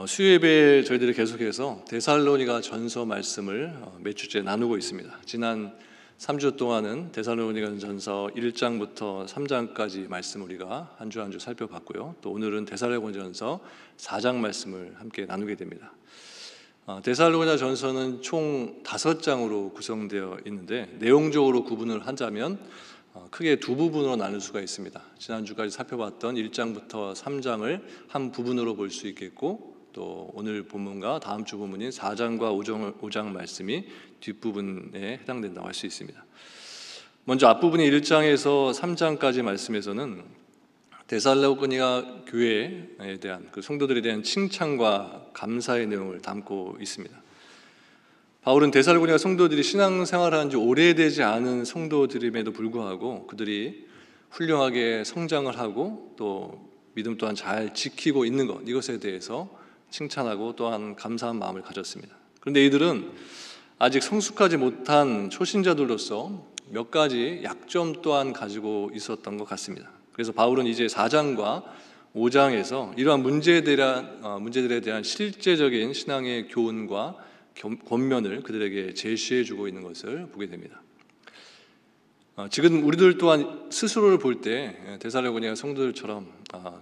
수요예배 저희들이 계속해서 데살로니가 전서 말씀을 몇 주째 나누고 있습니다. 지난 3주 동안은 데살로니가 전서 1장부터 3장까지 말씀 우리가 한 주 한 주 살펴봤고요. 또 오늘은 데살로니가 전서 4장 말씀을 함께 나누게 됩니다. 데살로니가 전서는 총 5장으로 구성되어 있는데 내용적으로 구분을 하자면 크게 두 부분으로 나눌 수가 있습니다. 지난주까지 살펴봤던 1장부터 3장을 한 부분으로 볼 수 있겠고, 또 오늘 본문과 다음 주 본문인 4장과 5장 말씀이 뒷부분에 해당된다고 할 수 있습니다. 먼저 앞부분인 1장에서 3장까지 말씀에서는 데살로니가 교회에 대한 그 성도들에 대한 칭찬과 감사의 내용을 담고 있습니다. 바울은 데살로니가 성도들이 신앙생활을 한 지 오래되지 않은 성도들임에도 불구하고 그들이 훌륭하게 성장을 하고 또 믿음 또한 잘 지키고 있는 것, 이것에 대해서 칭찬하고 또한 감사한 마음을 가졌습니다. 그런데 이들은 아직 성숙하지 못한 초신자들로서 몇 가지 약점 또한 가지고 있었던 것 같습니다. 그래서 바울은 이제 4장과 5장에서 이러한 문제들에 대한 실제적인 신앙의 교훈과 권면을 그들에게 제시해주고 있는 것을 보게 됩니다. 지금 우리들 또한 스스로를 볼 때 데살로니가 성도들처럼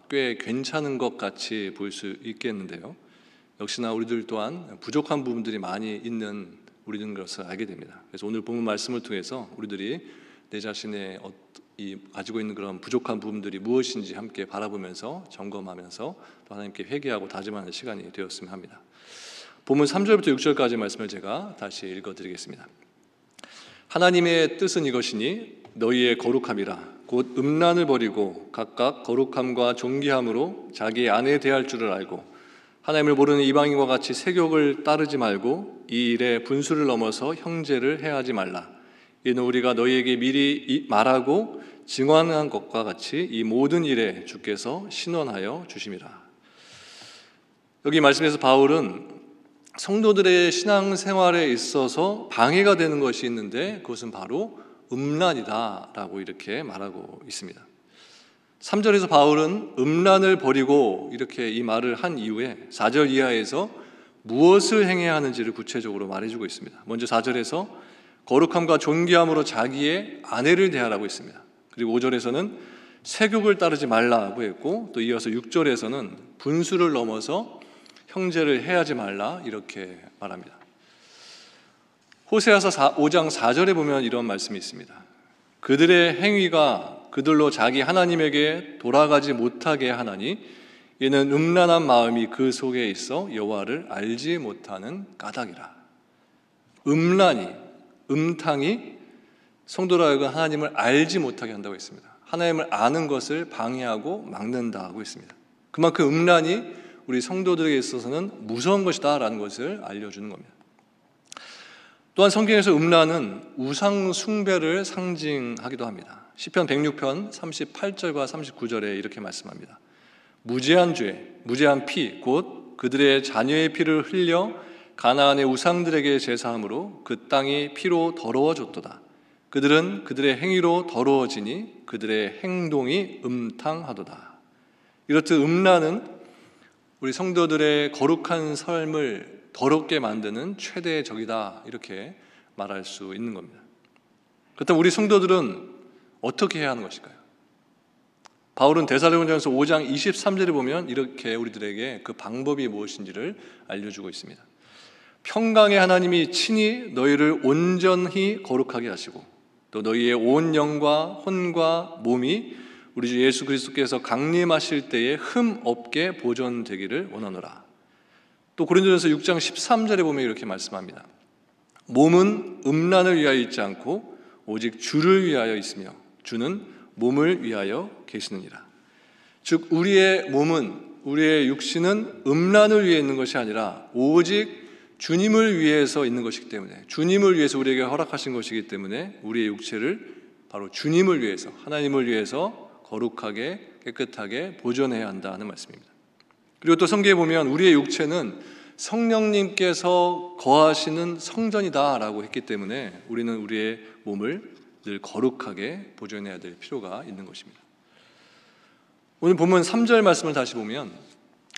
꽤 괜찮은 것 같이 보일 수 있겠는데요, 역시나 우리들 또한 부족한 부분들이 많이 있는 우리들인 것을 알게 됩니다. 그래서 오늘 본문 말씀을 통해서 우리들이 내 자신의 가지고 있는 그런 부족한 부분들이 무엇인지 함께 바라보면서 점검하면서 또 하나님께 회개하고 다짐하는 시간이 되었으면 합니다. 본문 3절부터 6절까지 말씀을 제가 다시 읽어드리겠습니다. 하나님의 뜻은 이것이니 너희의 거룩함이라 곧 음란을 버리고 각각 거룩함과 존귀함으로 자기 아내 대할 줄을 알고 하나님을 모르는 이방인과 같이 세욕을 따르지 말고 이 일에 분수를 넘어서 형제를 해하지 말라. 이는 우리가 너희에게 미리 말하고 증언한 것과 같이 이 모든 일에 주께서 신원하여 주심이라. 여기 말씀에서 바울은 성도들의 신앙생활에 있어서 방해가 되는 것이 있는데 그것은 바로 음란이다라고 이렇게 말하고 있습니다. 3절에서 바울은 음란을 버리고 이렇게 이 말을 한 이후에 4절 이하에서 무엇을 행해야 하는지를 구체적으로 말해주고 있습니다. 먼저 4절에서 거룩함과 존귀함으로 자기의 아내를 대하라고 했습니다. 그리고 5절에서는 세욕을 따르지 말라고 했고, 또 이어서 6절에서는 분수를 넘어서 형제를 해하지 말라 이렇게 말합니다. 호세아서 5장 4절에 보면 이런 말씀이 있습니다. 그들의 행위가 그들로 자기 하나님에게 돌아가지 못하게 하나니 이는 음란한 마음이 그 속에 있어 여호와를 알지 못하는 까닭이라. 음탕이 성도로 하여금 하나님을 알지 못하게 한다고 했습니다. 하나님을 아는 것을 방해하고 막는다고 했습니다. 그만큼 음란이 우리 성도들에게 있어서는 무서운 것이다 라는 것을 알려주는 겁니다. 또한 성경에서 음란은 우상 숭배를 상징하기도 합니다. 시편 106편 38절과 39절에 이렇게 말씀합니다. 무죄한 죄, 무죄한 피, 곧 그들의 자녀의 피를 흘려 가나안의 우상들에게 제사함으로 그 땅이 피로 더러워졌도다. 그들은 그들의 행위로 더러워지니 그들의 행동이 음탕하도다. 이렇듯 음란은 우리 성도들의 거룩한 삶을 더럽게 만드는 최대의 적이다 이렇게 말할 수 있는 겁니다. 그렇다면 우리 성도들은 어떻게 해야 하는 것일까요? 바울은 데살로니가전서 5장 23절에 보면 이렇게 우리들에게 그 방법이 무엇인지를 알려주고 있습니다. 평강의 하나님이 친히 너희를 온전히 거룩하게 하시고 또 너희의 온 영과 혼과 몸이 우리 주 예수 그리스도께서 강림하실 때에 흠 없게 보존되기를 원하노라. 또 고린도전서 6장 13절에 보면 이렇게 말씀합니다. 몸은 음란을 위하여 있지 않고 오직 주를 위하여 있으며 주는 몸을 위하여 계시느니라. 즉 우리의 몸은, 우리의 육신은 음란을 위해 있는 것이 아니라 오직 주님을 위해서 있는 것이기 때문에, 주님을 위해서 우리에게 허락하신 것이기 때문에 우리의 육체를 바로 주님을 위해서, 하나님을 위해서 거룩하게 깨끗하게 보존해야 한다는 말씀입니다. 그리고 또 성경에 보면 우리의 육체는 성령님께서 거하시는 성전이다라고 했기 때문에 우리는 우리의 몸을 늘 거룩하게 보존해야 될 필요가 있는 것입니다. 오늘 본문 3절 말씀을 다시 보면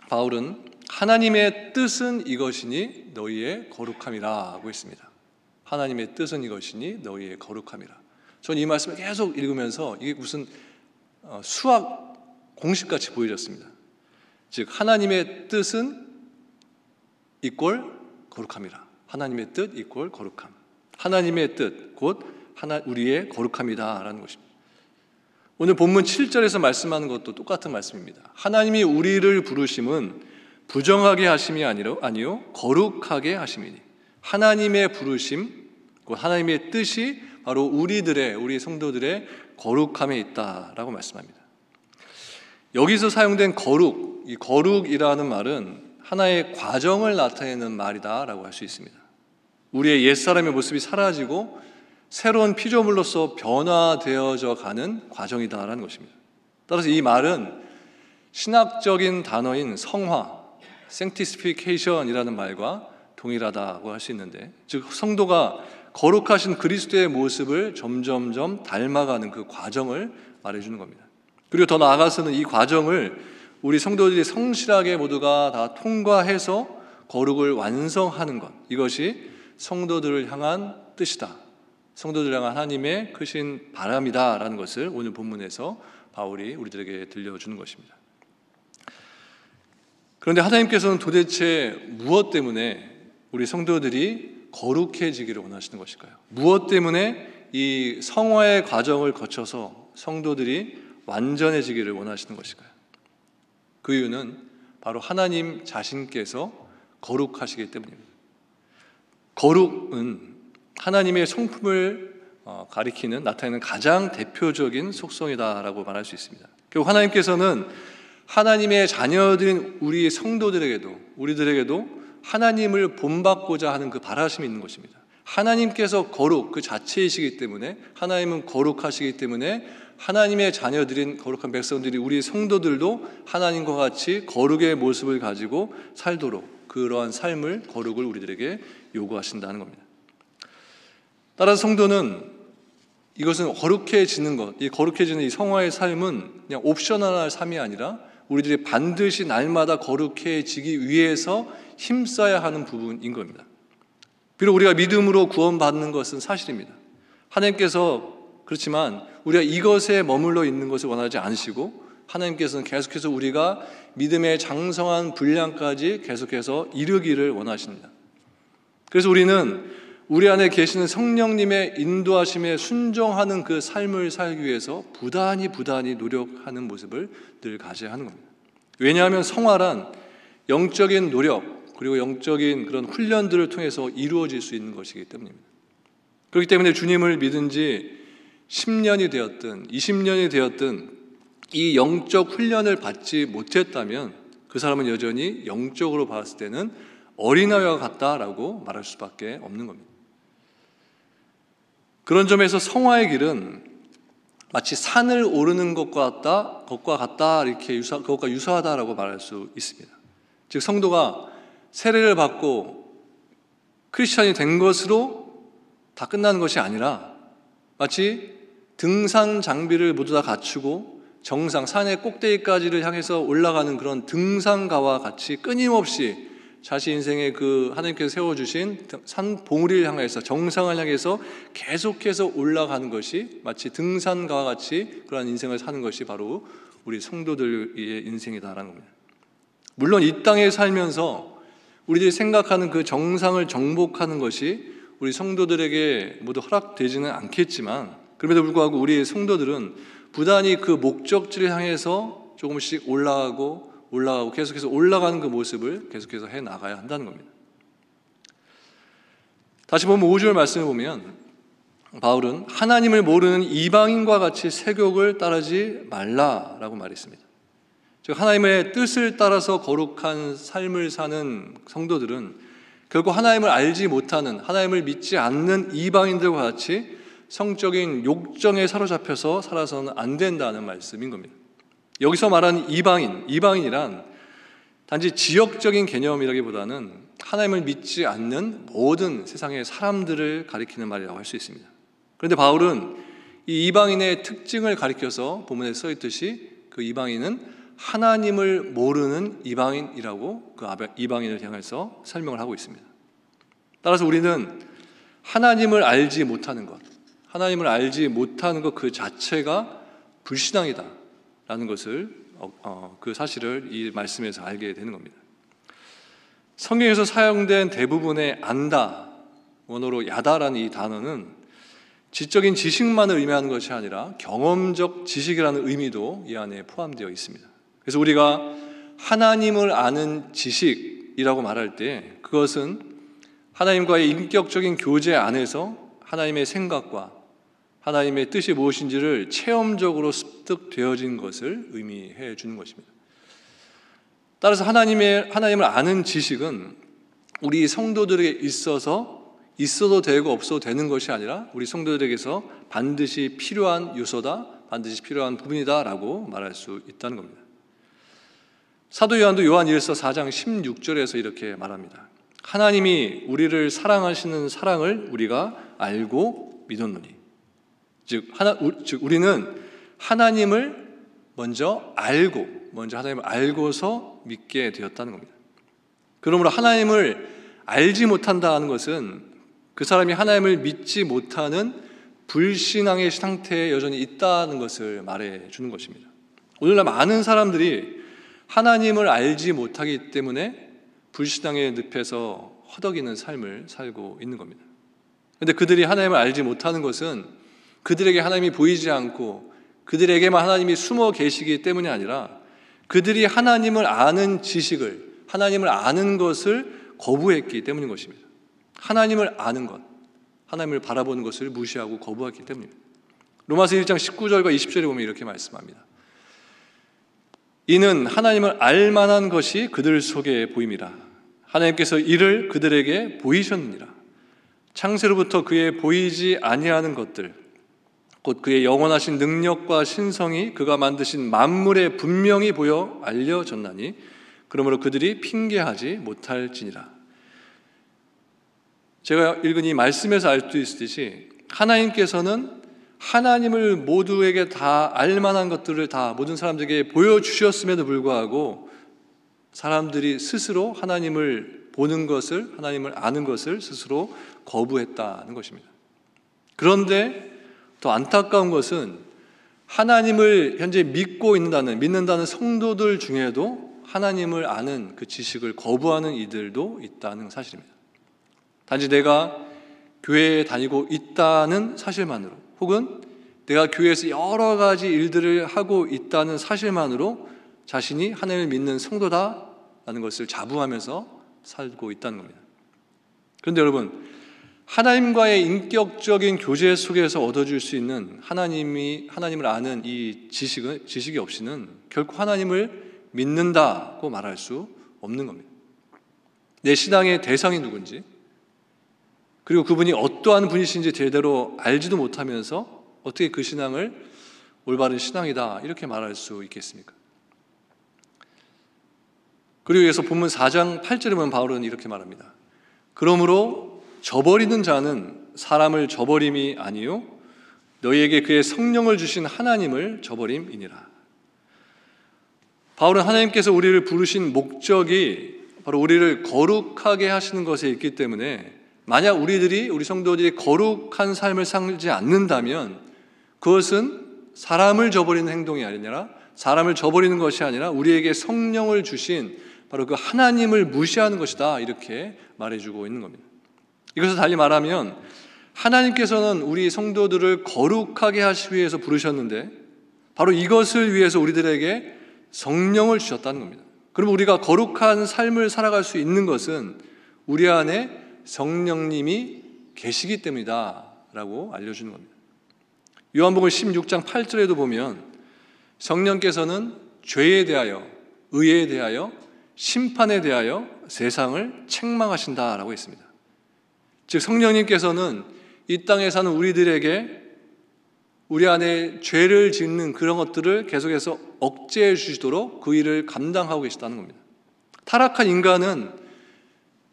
바울은 하나님의 뜻은 이것이니 너희의 거룩함이라 하고 있습니다. 하나님의 뜻은 이것이니 너희의 거룩함이라. 저는 이 말씀을 계속 읽으면서 이게 무슨 수학 공식같이 보여졌습니다. 즉 하나님의 뜻은 이꼴 거룩함이라. 하나님의 뜻 이꼴 거룩함. 하나님의 뜻 곧 우리의 거룩함이다 라는 것입니다. 오늘 본문 7절에서 말씀하는 것도 똑같은 말씀입니다. 하나님이 우리를 부르심은 부정하게 하심이 아니요 거룩하게 하심이니. 하나님의 부르심 곧 하나님의 뜻이 바로 우리 성도들의 거룩함에 있다라고 말씀합니다. 여기서 사용된 거룩, 이 거룩이라는 말은 하나의 과정을 나타내는 말이다라고 할 수 있습니다. 우리의 옛사람의 모습이 사라지고 새로운 피조물로서 변화되어져 가는 과정이다라는 것입니다. 따라서 이 말은 신학적인 단어인 성화, sanctification이라는 말과 동일하다고 할 수 있는데, 즉 성도가 거룩하신 그리스도의 모습을 점점점 닮아가는 그 과정을 말해주는 겁니다. 그리고 더 나아가서는 이 과정을 우리 성도들이 성실하게 모두가 다 통과해서 거룩을 완성하는 것, 이것이 성도들을 향한 뜻이다, 성도들을 향한 하나님의 크신 바람이다라는 것을 오늘 본문에서 바울이 우리들에게 들려주는 것입니다. 그런데 하나님께서는 도대체 무엇 때문에 우리 성도들이 거룩해지기를 원하시는 것일까요? 무엇 때문에 이 성화의 과정을 거쳐서 성도들이 완전해지기를 원하시는 것일까요? 그 이유는 바로 하나님 자신께서 거룩하시기 때문입니다. 거룩은 하나님의 성품을 나타내는 가장 대표적인 속성이다라고 말할 수 있습니다. 결국 하나님께서는 하나님의 자녀들인 우리 우리들에게도 하나님을 본받고자 하는 그 바라심이 있는 것입니다. 하나님께서 거룩 그 자체이시기 때문에, 하나님은 거룩하시기 때문에 하나님의 자녀들인 거룩한 백성들이, 우리 성도들도 하나님과 같이 거룩의 모습을 가지고 살도록 그러한 삶을, 거룩을 우리들에게 요구하신다는 겁니다. 따라서 성도는 이것은 거룩해지는 것, 이 거룩해지는 이 성화의 삶은 그냥 옵셔널한 삶이 아니라 우리들이 반드시 날마다 거룩해지기 위해서 힘써야 하는 부분인 겁니다. 비록 우리가 믿음으로 구원받는 것은 사실입니다. 하나님께서 그렇지만 우리가 이것에 머물러 있는 것을 원하지 않으시고, 하나님께서는 계속해서 우리가 믿음의 장성한 분량까지 계속해서 이르기를 원하십니다. 그래서 우리는 우리 안에 계시는 성령님의 인도하심에 순종하는 그 삶을 살기 위해서 부단히 노력하는 모습을 늘 가져야 하는 겁니다. 왜냐하면 성화란 영적인 노력 그리고 영적인 그런 훈련들을 통해서 이루어질 수 있는 것이기 때문입니다. 그렇기 때문에 주님을 믿은 지 10년이 되었든 20년이 되었든 이 영적 훈련을 받지 못했다면 그 사람은 여전히 영적으로 봤을 때는 어린아이와 같다라고 말할 수밖에 없는 겁니다. 그런 점에서 성화의 길은 마치 산을 오르는 것과 같다 이렇게 그것과 유사하다라고 말할 수 있습니다. 즉 성도가 세례를 받고 크리스천이 된 것으로 다 끝나는 것이 아니라 마치 등산 장비를 모두 다 갖추고 정상 산의 꼭대기까지를 향해서 올라가는 그런 등산가와 같이 끊임없이 자신 인생의 그 하나님께서 세워주신 산 봉우리를 향해서, 정상을 향해서 계속해서 올라가는 것이 마치 등산가와 같이 그러한 인생을 사는 것이 바로 우리 성도들의 인생이다라는 겁니다. 물론 이 땅에 살면서 우리들이 생각하는 그 정상을 정복하는 것이 우리 성도들에게 모두 허락되지는 않겠지만, 그럼에도 불구하고 우리 성도들은 부단히 그 목적지를 향해서 조금씩 올라가고 계속해서 올라가는 그 모습을 계속해서 해나가야 한다는 겁니다. 다시 보면 5절 말씀을 보면 바울은 하나님을 모르는 이방인과 같이 세욕을 따르지 말라라고 말했습니다. 즉 하나님의 뜻을 따라서 거룩한 삶을 사는 성도들은 결국 하나님을 알지 못하는, 하나님을 믿지 않는 이방인들과 같이 성적인 욕정에 사로잡혀서 살아서는 안 된다는 말씀인 겁니다. 여기서 말하는 이방인이란 단지 지역적인 개념이라기보다는 하나님을 믿지 않는 모든 세상의 사람들을 가리키는 말이라고 할 수 있습니다. 그런데 바울은 이 이방인의 특징을 가리켜서 본문에 써 있듯이 그 이방인은 하나님을 모르는 이방인이라고 그 이방인을 향해서 설명을 하고 있습니다. 따라서 우리는 하나님을 알지 못하는 것, 하나님을 알지 못하는 것 그 자체가 불신앙이다라는 것을 그 사실을 이 말씀에서 알게 되는 겁니다. 성경에서 사용된 대부분의 안다, 원어로 야다라는 이 단어는 지적인 지식만을 의미하는 것이 아니라 경험적 지식이라는 의미도 이 안에 포함되어 있습니다. 그래서 우리가 하나님을 아는 지식이라고 말할 때 그것은 하나님과의 인격적인 교제 안에서 하나님의 생각과 하나님의 뜻이 무엇인지를 체험적으로 습득되어진 것을 의미해 주는 것입니다. 따라서 하나님을 아는 지식은 우리 성도들에게 있어도 되고 없어도 되는 것이 아니라 우리 성도들에게서 반드시 필요한 요소다, 반드시 필요한 부분이다라고 말할 수 있다는 겁니다. 사도 요한도 요한 1서 4장 16절에서 이렇게 말합니다. 하나님이 우리를 사랑하시는 사랑을 우리가 알고 믿었노니. 즉 우리는 하나님을 먼저 하나님을 알고서 믿게 되었다는 겁니다. 그러므로 하나님을 알지 못한다는 것은 그 사람이 하나님을 믿지 못하는 불신앙의 상태에 여전히 있다는 것을 말해 주는 것입니다. 오늘날 많은 사람들이 하나님을 알지 못하기 때문에 불신앙의 늪에서 허덕이는 삶을 살고 있는 겁니다. 그런데 그들이 하나님을 알지 못하는 것은 그들에게 하나님이 보이지 않고 그들에게만 하나님이 숨어 계시기 때문이 아니라 그들이 하나님을 아는 지식을, 하나님을 아는 것을 거부했기 때문인 것입니다. 하나님을 아는 것, 하나님을 바라보는 것을 무시하고 거부했기 때문입니다. 로마서 1장 19절과 20절에 보면 이렇게 말씀합니다. 이는 하나님을 알 만한 것이 그들 속에 보임이라. 하나님께서 이를 그들에게 보이셨느니라. 창세로부터 그의 보이지 아니하는 것들, 곧 그의 영원하신 능력과 신성이 그가 만드신 만물에 분명히 보여 알려졌나니 그러므로 그들이 핑계하지 못할지니라. 제가 읽은 이 말씀에서 알 수 있듯이 하나님께서는 하나님을 모두에게 다 알만한 것들을 다 모든 사람들에게 보여주셨음에도 불구하고 사람들이 스스로 하나님을 보는 것을, 하나님을 아는 것을 스스로 거부했다는 것입니다. 그런데 더 안타까운 것은 하나님을 현재 믿는다는 성도들 중에도 하나님을 아는 그 지식을 거부하는 이들도 있다는 사실입니다. 단지 내가 교회에 다니고 있다는 사실만으로 혹은 내가 교회에서 여러 가지 일들을 하고 있다는 사실만으로 자신이 하나님을 믿는 성도다라는 것을 자부하면서 살고 있다는 겁니다. 그런데 여러분, 하나님과의 인격적인 교제 속에서 얻어질 수 있는 하나님을 아는 이 지식이 없이는 결코 하나님을 믿는다고 말할 수 없는 겁니다. 내 신앙의 대상이 누군지, 그리고 그분이 어떠한 분이신지 제대로 알지도 못하면서 어떻게 그 신앙을 올바른 신앙이다 이렇게 말할 수 있겠습니까? 그리고 여기서 본문 4장 8절에 보면 바울은 이렇게 말합니다. 그러므로 저버리는 자는 사람을 저버림이 아니요 너희에게 그의 성령을 주신 하나님을 저버림이니라. 바울은 하나님께서 우리를 부르신 목적이 바로 우리를 거룩하게 하시는 것에 있기 때문에 만약 우리 성도들이 거룩한 삶을 살지 않는다면 그것은 사람을 저버리는 행동이 아니라 사람을 저버리는 것이 아니라 우리에게 성령을 주신 바로 그 하나님을 무시하는 것이다 이렇게 말해주고 있는 겁니다. 이것을 달리 말하면 하나님께서는 우리 성도들을 거룩하게 하시기 위해서 부르셨는데 바로 이것을 위해서 우리들에게 성령을 주셨다는 겁니다. 그럼 우리가 거룩한 삶을 살아갈 수 있는 것은 우리 안에 성령님이 계시기 때문이다 라고 알려주는 겁니다. 요한복음 16장 8절에도 보면 성령께서는 죄에 대하여, 의에 대하여, 심판에 대하여 세상을 책망하신다라고 했습니다. 즉 성령님께서는 이 땅에 사는 우리들에게 우리 안에 죄를 짓는 그런 것들을 계속해서 억제해 주시도록 그 일을 감당하고 계시다는 겁니다. 타락한 인간은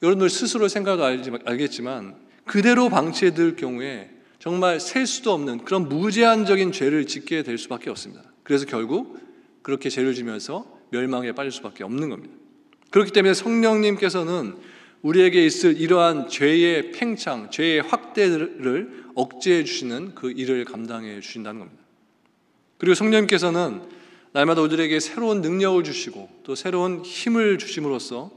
여러분들 스스로 생각도 알겠지만 그대로 방치해둘 경우에 정말 셀 수도 없는 그런 무제한적인 죄를 짓게 될 수밖에 없습니다. 그래서 결국 그렇게 죄를 지면서 멸망에 빠질 수밖에 없는 겁니다. 그렇기 때문에 성령님께서는 우리에게 있을 이러한 죄의 팽창, 죄의 확대를 억제해 주시는 그 일을 감당해 주신다는 겁니다. 그리고 성령님께서는 날마다 우리에게 새로운 능력을 주시고 또 새로운 힘을 주심으로써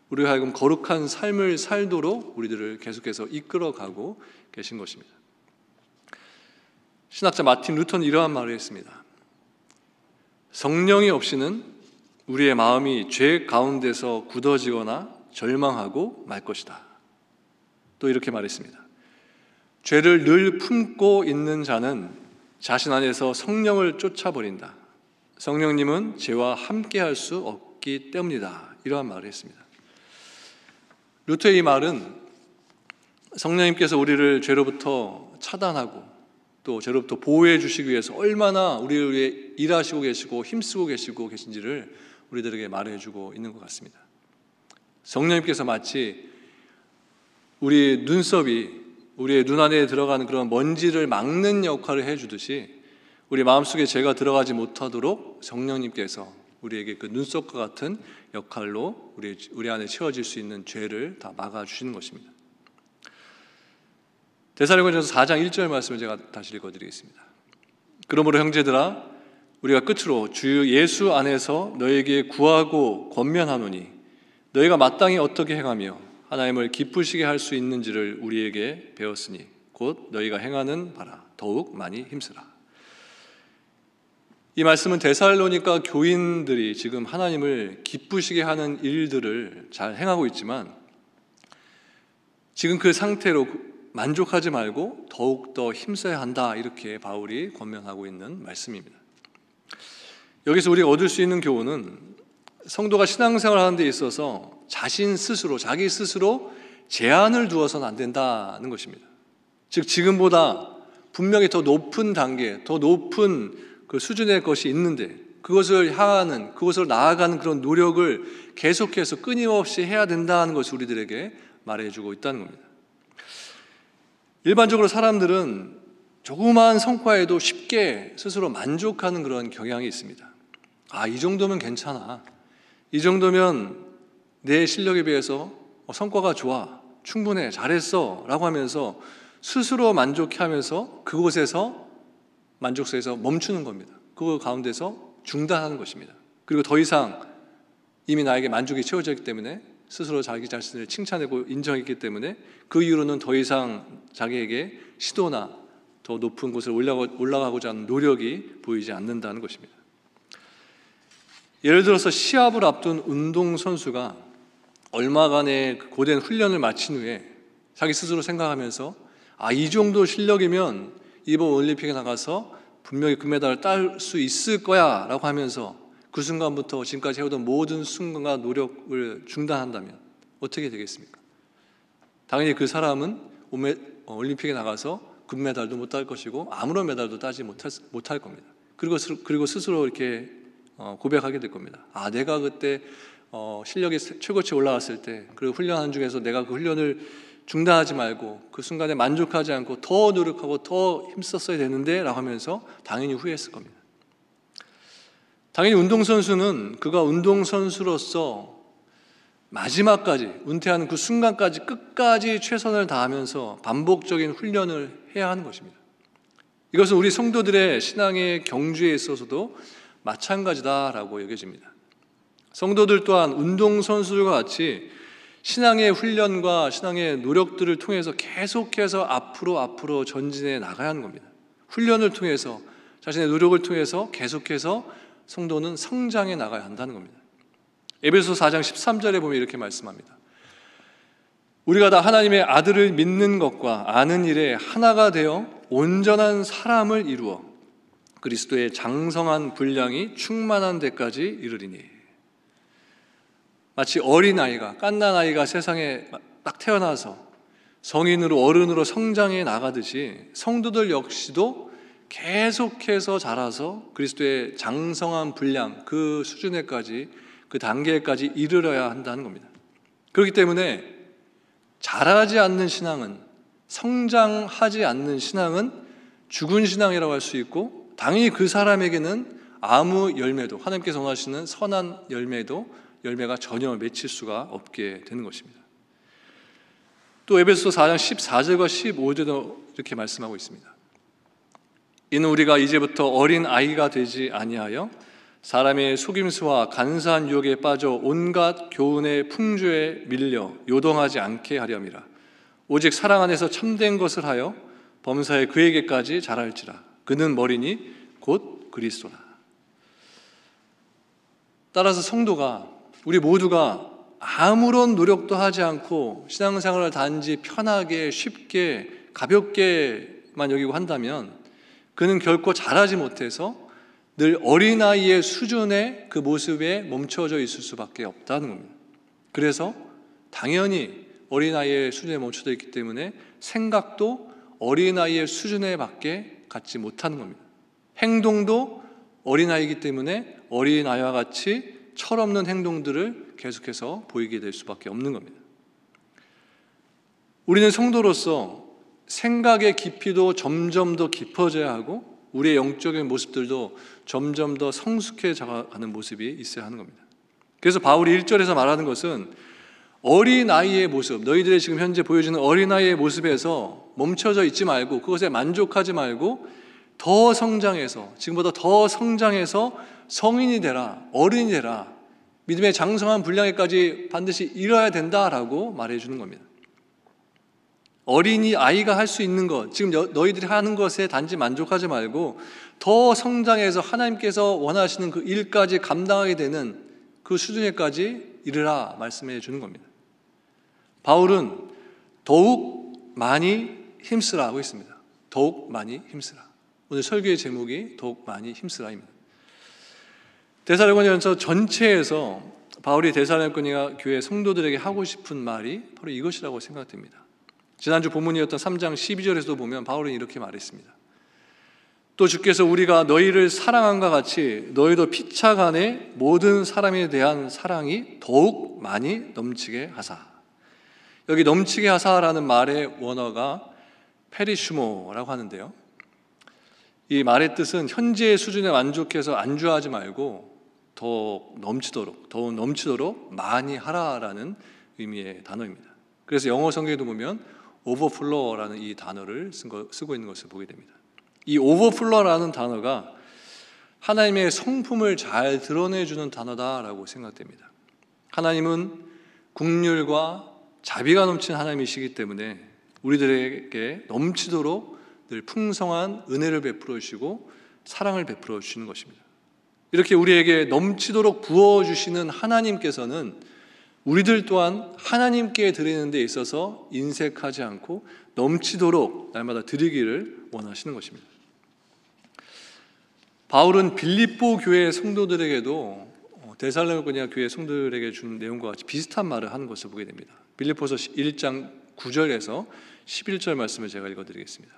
우리가 하여금 거룩한 삶을 살도록 우리들을 계속해서 이끌어가고 계신 것입니다. 신학자 마틴 루터는 이러한 말을 했습니다. 성령이 없이는 우리의 마음이 죄 가운데서 굳어지거나 절망하고 말 것이다. 또 이렇게 말했습니다. 죄를 늘 품고 있는 자는 자신 안에서 성령을 쫓아버린다. 성령님은 죄와 함께할 수 없기 때문이다. 이러한 말을 했습니다. 루터의 이 말은 성령님께서 우리를 죄로부터 차단하고 또 죄로부터 보호해 주시기 위해서 얼마나 우리를 위해 일하시고 계시고 힘쓰고 계신지를 우리들에게 말해주고 있는 것 같습니다. 성령님께서 마치 우리 눈썹이 우리의 눈 안에 들어가는 그런 먼지를 막는 역할을 해주듯이 우리 마음속에 죄가 들어가지 못하도록 성령님께서 우리에게 그 눈썹과 같은 역할로 우리 안에 채워질 수 있는 죄를 다 막아주시는 것입니다. 데살로니가전서 4장 1절 말씀을 제가 다시 읽어드리겠습니다. 그러므로 형제들아 우리가 끝으로 주 예수 안에서 너에게 구하고 권면하노니 너희가 마땅히 어떻게 행하며 하나님을 기쁘시게 할 수 있는지를 우리에게 배웠으니 곧 너희가 행하는 바라 더욱 많이 힘쓰라. 이 말씀은 데살로니가 교인들이 지금 하나님을 기쁘시게 하는 일들을 잘 행하고 있지만 지금 그 상태로 만족하지 말고 더욱더 힘써야 한다, 이렇게 바울이 권면하고 있는 말씀입니다. 여기서 우리가 얻을 수 있는 교훈은 성도가 신앙생활 하는 데 있어서 자기 스스로 제한을 두어서는 안 된다는 것입니다. 즉 지금보다 분명히 더 높은 단계, 더 높은 그 수준의 것이 있는데 그것을 향하는, 그것을 나아가는 그런 노력을 계속해서 끊임없이 해야 된다는 것을 우리들에게 말해주고 있다는 겁니다. 일반적으로 사람들은 조그마한 성과에도 쉽게 스스로 만족하는 그런 경향이 있습니다. 이 정도면 괜찮아. 이 정도면 내 실력에 비해서 성과가 좋아. 충분해. 잘했어. 라고 하면서 스스로 만족해하면서 그곳에서 만족스에서 멈추는 겁니다. 그 가운데서 중단하는 것입니다. 그리고 더 이상 이미 나에게 만족이 채워졌기 때문에 스스로 자기 자신을 칭찬하고 인정했기 때문에 그 이후로는 더 이상 자기에게 시도나 더 높은 곳을 올라가고자 하는 노력이 보이지 않는다는 것입니다. 예를 들어서 시합을 앞둔 운동선수가 얼마간의 고된 훈련을 마친 후에 자기 스스로 생각하면서 이 정도 실력이면 이번 올림픽에 나가서 분명히 금메달을 딸 수 있을 거야 라고 하면서 그 순간부터 지금까지 해오던 모든 순간과 노력을 중단한다면 어떻게 되겠습니까? 당연히 그 사람은 올림픽에 나가서 금메달도 못 딸 것이고 아무런 메달도 따지 못할 겁니다. 그리고 스스로 이렇게 고백하게 될 겁니다. 내가 그때 실력이 최고치에 올라갔을 때 그리고 훈련한 중에서 내가 그 훈련을 중단하지 말고 그 순간에 만족하지 않고 더 노력하고 더 힘썼어야 되는데 라고 하면서 당연히 후회했을 겁니다. 당연히 운동선수는 그가 운동선수로서 마지막까지 은퇴하는 그 순간까지 끝까지 최선을 다하면서 반복적인 훈련을 해야 하는 것입니다. 이것은 우리 성도들의 신앙의 경주에 있어서도 마찬가지다라고 여겨집니다. 성도들 또한 운동선수들과 같이 신앙의 훈련과 신앙의 노력들을 통해서 계속해서 앞으로 전진해 나가야 하는 겁니다. 훈련을 통해서 자신의 노력을 통해서 계속해서 성도는 성장해 나가야 한다는 겁니다. 에베소서 4장 13절에 보면 이렇게 말씀합니다. 우리가 다 하나님의 아들을 믿는 것과 아는 일에 하나가 되어 온전한 사람을 이루어 그리스도의 장성한 분량이 충만한 데까지 이르리니. 마치 어린아이가, 갓난아이가 세상에 딱 태어나서 성인으로 어른으로 성장해 나가듯이 성도들 역시도 계속해서 자라서 그리스도의 장성한 분량, 그 수준에까지, 그 단계까지 이르러야 한다는 겁니다. 그렇기 때문에 자라지 않는 신앙은, 성장하지 않는 신앙은 죽은 신앙이라고 할 수 있고 당연히 그 사람에게는 아무 열매도, 하나님께서 원하시는 선한 열매가 전혀 맺힐 수가 없게 되는 것입니다. 또 에베소서 4장 14절과 15절도 이렇게 말씀하고 있습니다. 이는 우리가 이제부터 어린 아이가 되지 아니하여 사람의 속임수와 간사한 유혹에 빠져 온갖 교훈의 풍조에 밀려 요동하지 않게 하렴이라. 오직 사랑 안에서 참된 것을 하여 범사에 그에게까지 자랄지라. 그는 머리니 곧 그리스도라. 따라서 성도가, 우리 모두가 아무런 노력도 하지 않고 신앙생활을 단지 편하게 쉽게 가볍게만 여기고 한다면 그는 결코 자라지 못해서 늘 어린아이의 수준의 그 모습에 멈춰져 있을 수밖에 없다는 겁니다. 그래서 당연히 어린아이의 수준에 멈춰져 있기 때문에 생각도 어린아이의 수준에 밖에 갖지 못하는 겁니다. 행동도 어린아이이기 때문에 어린아이와 같이 철없는 행동들을 계속해서 보이게 될 수밖에 없는 겁니다. 우리는 성도로서 생각의 깊이도 점점 더 깊어져야 하고 우리의 영적인 모습들도 점점 더 성숙해져가는 모습이 있어야 하는 겁니다. 그래서 바울이 1절에서 말하는 것은 어린아이의 모습, 너희들의 지금 현재 보여지는 어린아이의 모습에서 멈춰져 있지 말고 그것에 만족하지 말고 더 성장해서, 지금보다 더 성장해서 성인이 되라, 어른이 되라, 믿음의 장성한 분량에까지 반드시 이뤄야 된다라고 말해주는 겁니다. 어린이 아이가 할 수 있는 것, 지금 너희들이 하는 것에 단지 만족하지 말고 더 성장해서 하나님께서 원하시는 그 일까지 감당하게 되는 그 수준에까지 이르라 말씀해 주는 겁니다. 바울은 더욱 많이 힘쓰라 하고 있습니다. 더욱 많이 힘쓰라. 오늘 설교의 제목이 더욱 많이 힘쓰라입니다. 데살로니가전서 전체에서 바울이 데살로니가 교회 성도들에게 하고 싶은 말이 바로 이것이라고 생각됩니다. 지난주 본문이었던 3장 12절에서도 보면 바울은 이렇게 말했습니다. 또 주께서 우리가 너희를 사랑함과 같이 너희도 피차간에 모든 사람에 대한 사랑이 더욱 많이 넘치게 하사. 여기 넘치게 하사라는 말의 원어가 페리슈모라고 하는데요, 이 말의 뜻은 현재의 수준에 만족해서 안주하지 말고 더욱 넘치도록 많이 하라라는 의미의 단어입니다. 그래서 영어 성경에도 보면 overflow라는 이 단어를 쓰고 있는 것을 보게 됩니다. 이 overflow라는 단어가 하나님의 성품을 잘 드러내주는 단어다라고 생각됩니다. 하나님은 긍휼과 자비가 넘치는 하나님이시기 때문에 우리들에게 넘치도록 늘 풍성한 은혜를 베풀어 주시고 사랑을 베풀어 주시는 것입니다. 이렇게 우리에게 넘치도록 부어주시는 하나님께서는 우리들 또한 하나님께 드리는 데 있어서 인색하지 않고 넘치도록 날마다 드리기를 원하시는 것입니다. 바울은 빌립보 교회 성도들에게도 데살로니가 교회 성도들에게 준 내용과 같이 비슷한 말을 하는 것을 보게 됩니다. 빌립보서 1장 9절에서 11절 말씀을 제가 읽어드리겠습니다.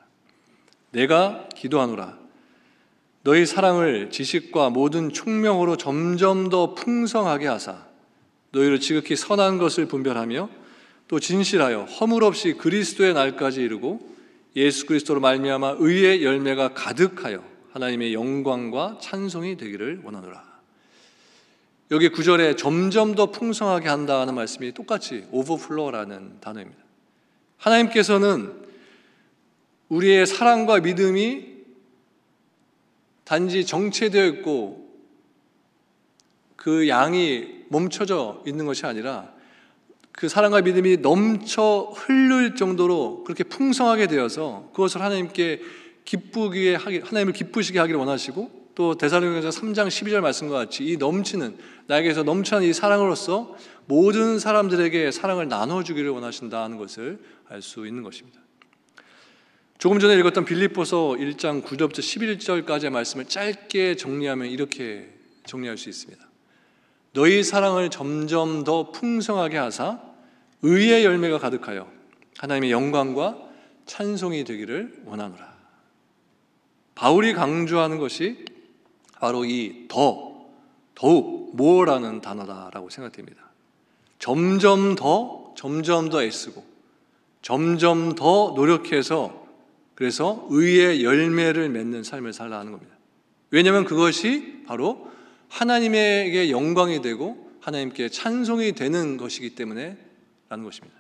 내가 기도하노라. 너희 사랑을 지식과 모든 총명으로 점점 더 풍성하게 하사 너희를 지극히 선한 것을 분별하며 또 진실하여 허물 없이 그리스도의 날까지 이르고 예수 그리스도로 말미암아 의의 열매가 가득하여 하나님의 영광과 찬송이 되기를 원하노라. 여기 9절에 점점 더 풍성하게 한다는 말씀이 똑같이 overflow라는 단어입니다. 하나님께서는 우리의 사랑과 믿음이 단지 정체되어 있고 그 양이 멈춰져 있는 것이 아니라 그 사랑과 믿음이 넘쳐 흐를 정도로 그렇게 풍성하게 되어서 그것을 하나님을 기쁘시게 하기를 원하시고, 또 데살로니가서 3장 12절 말씀과 같이 이 넘치는, 나에게서 넘치는 이 사랑으로서 모든 사람들에게 사랑을 나눠주기를 원하신다는 것을 알 수 있는 것입니다. 조금 전에 읽었던 빌립보서 1장 9절부터 11절까지의 말씀을 짧게 정리하면 이렇게 정리할 수 있습니다. 너희 사랑을 점점 더 풍성하게 하사 의의 열매가 가득하여 하나님의 영광과 찬송이 되기를 원하노라. 바울이 강조하는 것이 바로 이 더욱, more라는 단어다라고 생각됩니다. 점점 더 애쓰고 점점 더 노력해서 그래서 의의 열매를 맺는 삶을 살라 하는 겁니다. 왜냐하면 그것이 바로 하나님에게 영광이 되고 하나님께 찬송이 되는 것이기 때문에 라는 것입니다.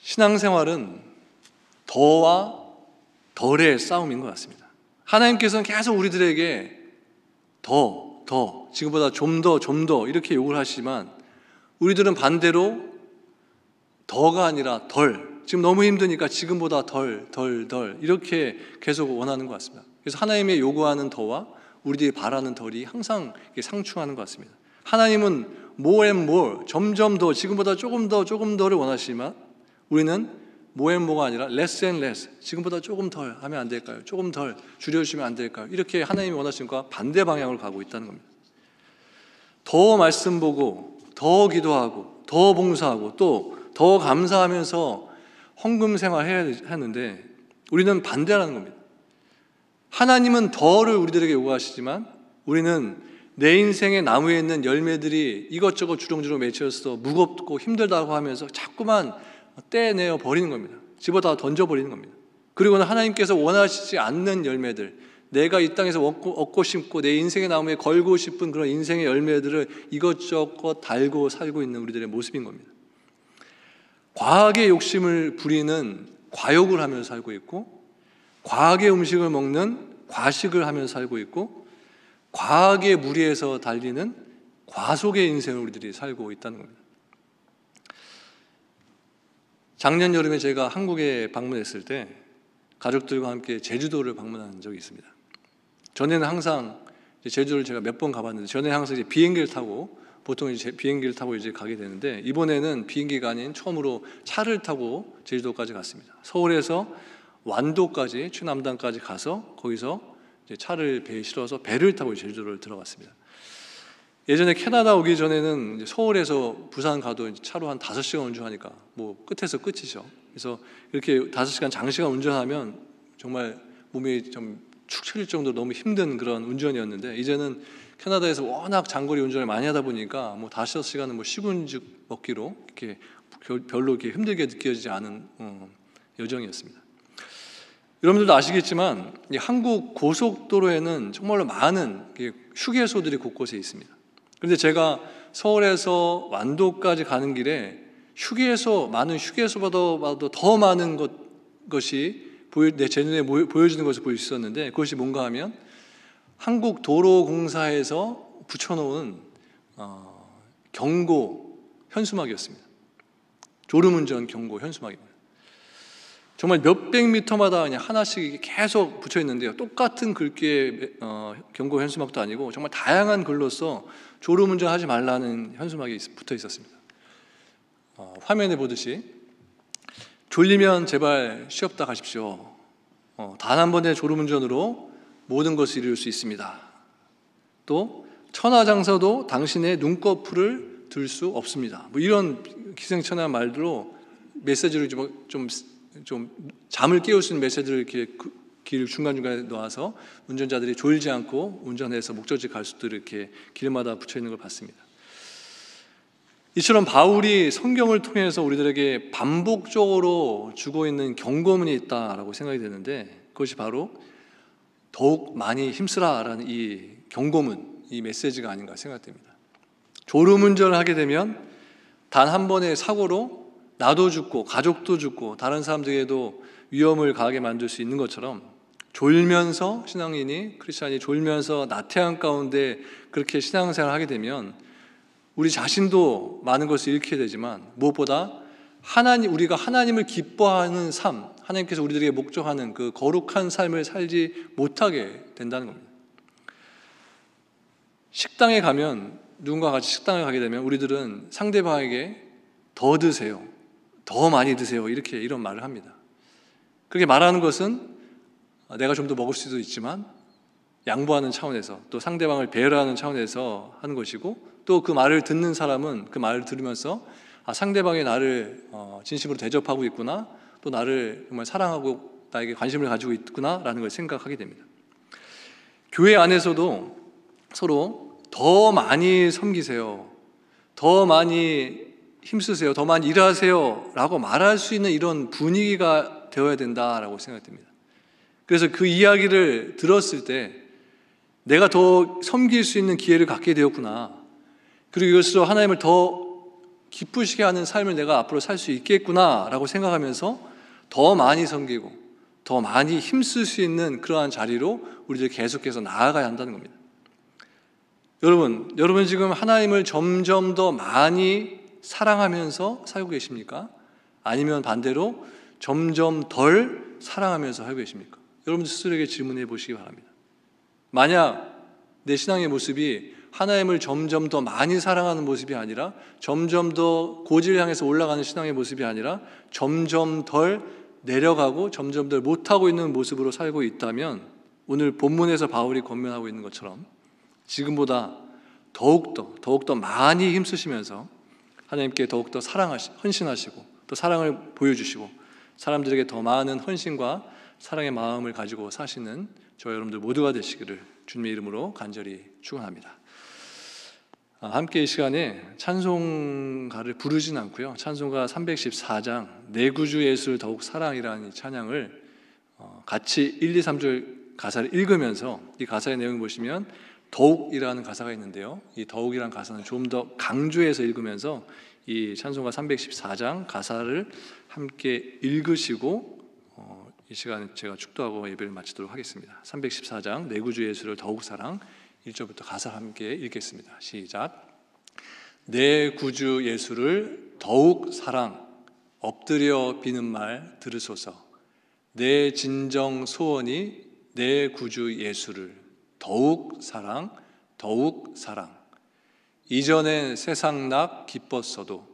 신앙생활은 더와 덜의 싸움인 것 같습니다. 하나님께서는 계속 우리들에게 더, 지금보다 좀 더 이렇게 요구를 하시지만 우리들은 반대로 더가 아니라 덜, 지금 너무 힘드니까 지금보다 덜 이렇게 계속 원하는 것 같습니다. 그래서 하나님의 요구하는 더와 우리들이 바라는 덜이 항상 상충하는 것 같습니다. 하나님은 more and more, 점점 더, 지금보다 조금 더를 원하시지만 우리는 more and more가 아니라 less and less, 지금보다 조금 덜 하면 안 될까요? 조금 덜 줄여주시면 안 될까요? 이렇게 하나님이 원하시는 것과 반대 방향으로 가고 있다는 겁니다. 더 말씀 보고, 더 기도하고, 더 봉사하고, 또 더 감사하면서 헌금 생활해야 하는데 우리는 반대라는 겁니다. 하나님은 더를 우리들에게 요구하시지만 우리는 내 인생의 나무에 있는 열매들이 이것저것 주렁주렁 맺혀서 무겁고 힘들다고 하면서 자꾸만 떼내어 버리는 겁니다. 집어다 던져버리는 겁니다. 그리고는 하나님께서 원하시지 않는 열매들, 내가 이 땅에서 얻고 싶고 내 인생의 나무에 걸고 싶은 그런 인생의 열매들을 이것저것 달고 살고 있는 우리들의 모습인 겁니다. 과하게 욕심을 부리는 과욕을 하면서 살고 있고, 과하게 음식을 먹는 과식을 하면서 살고 있고, 과하게 무리해서 달리는 과속의 인생을 우리들이 살고 있다는 겁니다. 작년 여름에 제가 한국에 방문했을 때 가족들과 함께 제주도를 방문한 적이 있습니다. 전에는 항상 제주도를 제가 몇 번 가봤는데 전에는 항상 이제 비행기를 타고 보통 이제 비행기를 타고 이제 가게 되는데 이번에는 비행기가 아닌 처음으로 차를 타고 제주도까지 갔습니다. 서울에서 완도까지 최남단까지 가서 거기서 이제 차를 배에 실어서 배를 타고 제주도를 들어갔습니다. 예전에 캐나다 오기 전에는 이제 서울에서 부산 가도 이제 차로 한 5시간 운전하니까 뭐 끝에서 끝이죠. 그래서 이렇게 5시간 장시간 운전하면 정말 몸이 좀 축 처질 정도로 너무 힘든 그런 운전이었는데 이제는 캐나다에서 워낙 장거리 운전을 많이 하다 보니까 뭐 5시간은 뭐 식은죽 먹기로 이렇게 별로 이렇게 힘들게 느껴지지 않은 여정이었습니다. 여러분들도 아시겠지만 한국 고속도로에는 정말로 많은 휴게소들이 곳곳에 있습니다. 그런데 제가 서울에서 완도까지 가는 길에 많은 휴게소보다 더 많은 것이 제 눈에 보여지는 것을 볼 수 있었는데 그것이 뭔가 하면 한국도로공사에서 붙여놓은 경고 현수막이었습니다. 졸음운전 경고 현수막입니다. 정말 몇백 미터마다 그냥 하나씩 계속 붙여 있는데요. 똑같은 글귀의 경고 현수막도 아니고 정말 다양한 글로써 졸음운전하지 말라는 현수막이 붙어 있었습니다. 화면에 보듯이 졸리면 제발 쉬었다 가십시오. 단 한 번의 졸음운전으로 모든 것을 이룰 수 있습니다. 또 천하장사도 당신의 눈꺼풀을 들 수 없습니다. 뭐 이런 기생천외한 말들로 메시지를 좀 잠을 깨울 수 있는 메시지를 이렇게 길 중간중간에 놓아서 운전자들이 졸지 않고 운전해서 목적지 갈 수 있도록 이렇게 길마다 붙여 있는 걸 봤습니다. 이처럼 바울이 성경을 통해서 우리들에게 반복적으로 주고 있는 경고문이 있다라고 생각이 되는데 그것이 바로 더욱 많이 힘쓰라라는 이 경고문, 이 메시지가 아닌가 생각됩니다. 졸음운전을 하게 되면 단 한 번의 사고로 나도 죽고 가족도 죽고 다른 사람들에게도 위험을 가하게 만들 수 있는 것처럼 졸면서 신앙인이 크리스찬이 졸면서 나태한 가운데 그렇게 신앙생활을 하게 되면 우리 자신도 많은 것을 잃게 되지만 무엇보다 우리가 하나님을 기뻐하는 삶, 하나님께서 우리들에게 목적하는 그 거룩한 삶을 살지 못하게 된다는 겁니다. 식당에 가면 누군가 같이 식당에 가게 되면 우리들은 상대방에게 더 드세요, 더 많이 드세요 이런 말을 합니다. 그렇게 말하는 것은 내가 좀 더 먹을 수도 있지만 양보하는 차원에서 또 상대방을 배려하는 차원에서 하는 것이고 또 그 말을 듣는 사람은 그 말을 들으면서 상대방이 나를 진심으로 대접하고 있구나, 또 나를 정말 사랑하고 나에게 관심을 가지고 있구나라는 걸 생각하게 됩니다. 교회 안에서도 서로 더 많이 섬기세요, 더 많이 힘쓰세요, 더 많이 일하세요 라고 말할 수 있는 이런 분위기가 되어야 된다라고 생각됩니다. 그래서 그 이야기를 들었을 때 내가 더 섬길 수 있는 기회를 갖게 되었구나. 그리고 이것으로 하나님을 더 기쁘시게 하는 삶을 내가 앞으로 살 수 있겠구나라고 생각하면서 더 많이 섬기고 더 많이 힘쓸 수 있는 그러한 자리로 우리들이 계속해서 나아가야 한다는 겁니다. 여러분 지금 하나님을 점점 더 많이 사랑하면서 살고 계십니까? 아니면 반대로 점점 덜 사랑하면서 살고 계십니까? 여러분 스스로에게 질문해 보시기 바랍니다. 만약 내 신앙의 모습이 하나님을 점점 더 많이 사랑하는 모습이 아니라 점점 더 고지를 향해서 올라가는 신앙의 모습이 아니라 점점 덜 내려가고 점점 더 못하고 있는 모습으로 살고 있다면 오늘 본문에서 바울이 권면하고 있는 것처럼 지금보다 더욱더 많이 힘쓰시면서 하나님께 더욱더 헌신하시고 또 사랑을 보여주시고 사람들에게 더 많은 헌신과 사랑의 마음을 가지고 사시는 저 여러분들 모두가 되시기를 주님의 이름으로 간절히 축원합니다. 함께 이 시간에 찬송가를 부르진 않고요. 찬송가 314장 내 구주 예수를 더욱 사랑이라는 이 찬양을 같이 1, 2, 3절 가사를 읽으면서 이 가사의 내용을 보시면 더욱이라는 가사가 있는데요. 이 더욱이라는 가사는 좀 더 강조해서 읽으면서 이 찬송가 314장 가사를 함께 읽으시고 이 시간에 제가 축도하고 예배를 마치도록 하겠습니다. 314장 내 구주 예수를 더욱 사랑 1절부터 가사 함께 읽겠습니다. 시작. 내 구주 예수를 더욱 사랑 엎드려 비는 말 들으소서. 내 진정 소원이 내 구주 예수를 더욱 사랑 이전에 세상 낙 기뻤어도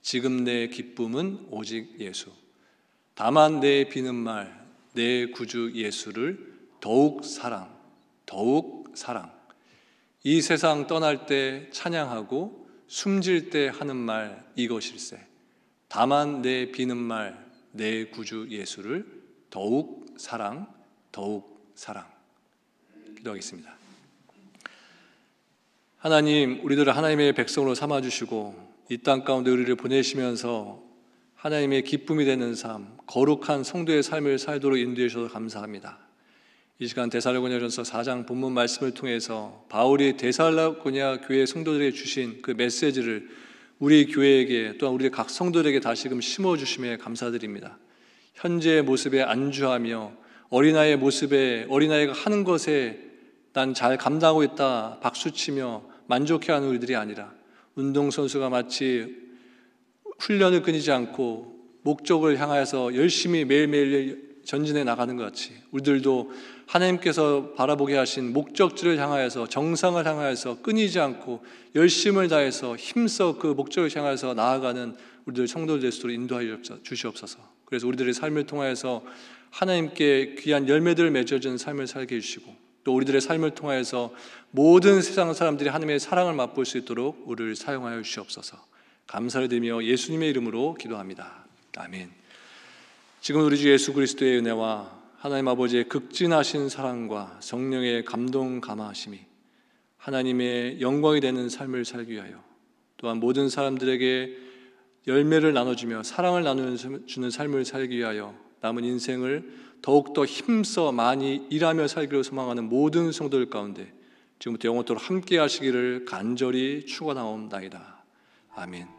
지금 내 기쁨은 오직 예수. 다만 내 비는 말 내 구주 예수를 더욱 사랑 이 세상 떠날 때 찬양하고 숨질 때 하는 말 이것일세. 다만 내 비는 말 내 구주 예수를 더욱 사랑 기도하겠습니다. 하나님, 우리들을 하나님의 백성으로 삼아주시고 이 땅 가운데 우리를 보내시면서 하나님의 기쁨이 되는 삶, 거룩한 성도의 삶을 살도록 인도해 주셔서 감사합니다. 이 시간 데살로니가전서 4장 본문 말씀을 통해서 바울이 데살로니가 교회 성도들에게 주신 그 메시지를 우리 교회에게 또한 우리 각 성도들에게 다시금 심어주심에 감사드립니다. 현재의 모습에 안주하며 어린아이의 모습에 어린아이가 하는 것에 난 잘 감당하고 있다 박수치며 만족해하는 우리들이 아니라 운동선수가 마치 훈련을 끊이지 않고 목적을 향하여서 열심히 매일매일 전진해 나가는 것 같이 우리들도 하나님께서 바라보게 하신 목적지를 향하여서 정상을 향하여서 끊이지 않고 열심을 다해서 힘써 그 목적을 향하여서 나아가는 우리들 성도들 될 수 있도록 인도하여 주시옵소서. 그래서 우리들의 삶을 통하여서 하나님께 귀한 열매들을 맺어주는 삶을 살게 해주시고 또 우리들의 삶을 통하여서 모든 세상 사람들이 하나님의 사랑을 맛볼 수 있도록 우리를 사용하여 주시옵소서. 감사를 드리며 예수님의 이름으로 기도합니다. 아멘. 지금 우리 주 예수 그리스도의 은혜와 하나님 아버지의 극진하신 사랑과 성령의 감동 감화하심이 하나님의 영광이 되는 삶을 살기 위하여 또한 모든 사람들에게 열매를 나눠주며 사랑을 나눠주는 삶을 살기 위하여 남은 인생을 더욱더 힘써 많이 일하며 살기를 소망하는 모든 성도들 가운데 지금부터 영원토록 함께 하시기를 간절히 축원하옵나이다. 아멘.